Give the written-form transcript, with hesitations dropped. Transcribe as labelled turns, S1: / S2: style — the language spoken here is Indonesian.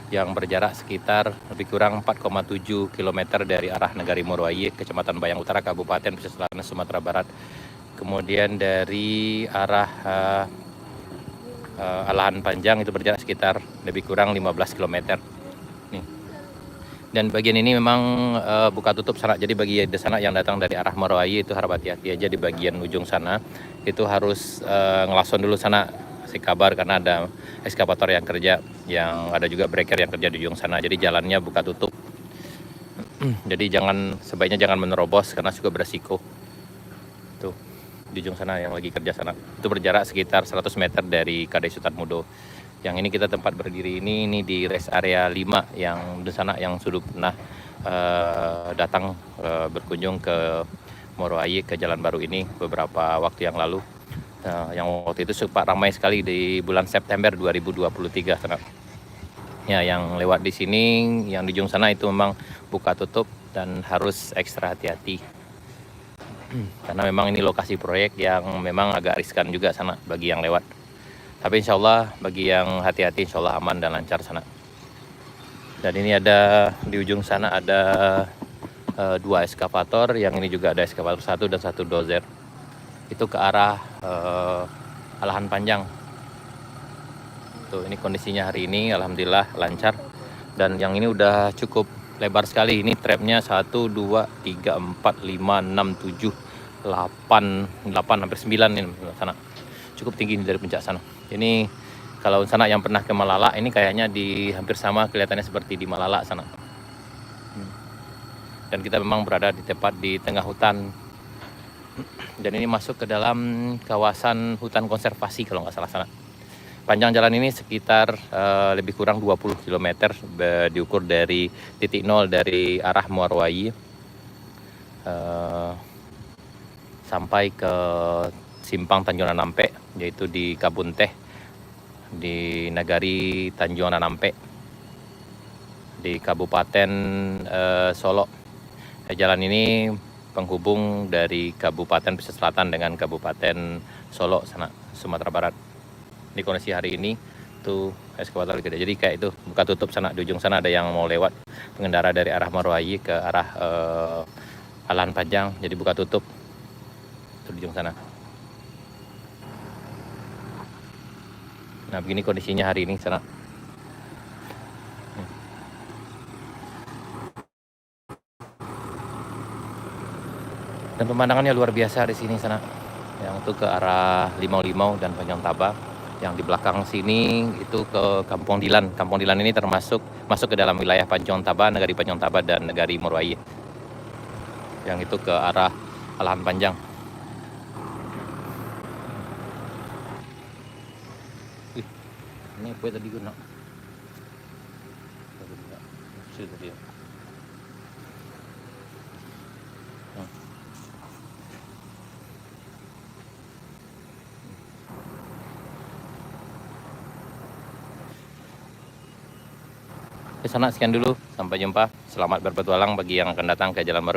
S1: yang berjarak sekitar lebih kurang 4,7 km dari arah Negari Morowali, Kecamatan Bayang Utara, Kabupaten Pesisir Selatan, Sumatera Barat. Kemudian dari arah Alahan Panjang itu berjarak sekitar lebih kurang 15 km. Nih. Dan bagian ini memang buka tutup sana. Jadi bagi sana yang datang dari arah Morowali itu harap hati-hati aja di bagian ujung sana. Itu harus ngelason dulu sana si kabar karena ada eskavator yang kerja, yang ada juga breaker yang kerja di ujung sana. Jadi jalannya buka tutup. Jadi sebaiknya jangan menerobos karena juga beresiko. Tuh di ujung sana yang lagi kerja sana. Itu berjarak sekitar 100 meter dari Kadai Sultan Mudo. Yang ini kita tempat berdiri ini di rest area 5 yang di sana yang sudah pernah datang berkunjung ke Morowali, ke Jalan Baru ini beberapa waktu yang lalu. Yang waktu itu sempat ramai sekali di bulan September 2023 sana. Ya, yang lewat di sini, yang di ujung sana itu memang buka tutup dan harus ekstra hati-hati. Karena memang ini lokasi proyek yang memang agak riskan juga sana bagi yang lewat. Tapi insya Allah bagi yang hati-hati insya Allah aman dan lancar sana. Dan ini ada di ujung sana ada 2 eskavator, yang ini juga ada eskavator 1 dan 1 dozer. Itu ke arah Alahan Panjang. Tuh ini kondisinya hari ini alhamdulillah lancar. Dan yang ini udah cukup lebar sekali. Ini trapnya 1, 2, 3, 4, 5, 6, 7, 8 hampir 9 ini sana. Cukup tinggi dari puncak sana. Ini kalau sana yang pernah ke Malala, ini kayaknya di hampir sama kelihatannya seperti di Malala sana. Dan kita memang berada di tepat di tengah hutan. Dan ini masuk ke dalam kawasan hutan konservasi kalau nggak salah sana. Panjang jalan ini sekitar lebih kurang 20 km diukur dari titik 0 dari arah Morowali sampai ke simpang Tanjung Nanampe, yaitu di Kabun Teh, di Nagari Tanjung Nanampe, di Kabupaten Solok. Jalan ini penghubung dari Kabupaten Pesisir Selatan dengan Kabupaten Solok sana, Sumatera Barat. Di kondisi hari ini tuh eskavator gede. Jadi kayak itu buka tutup sana, di ujung sana ada yang mau lewat pengendara dari arah Morowali ke arah Alahan Panjang, jadi buka tutup tuh di ujung sana. Nah begini kondisinya hari ini sana. Dan pemandangannya luar biasa di sini sana. Yang itu ke arah Limau-Limau dan Panjang Taba. Yang di belakang sini itu ke Kampung Dilan. Kampung Dilan ini masuk ke dalam wilayah Panjang Taba, Negari Panjang Taba dan Negari Morowali. Yang itu ke arah Alahan Panjang. Ini apa tadi guna? Tadi. Ke sana sekian dulu, sampai jumpa. Selamat berpetualang bagi yang akan datang ke Jalan Baru.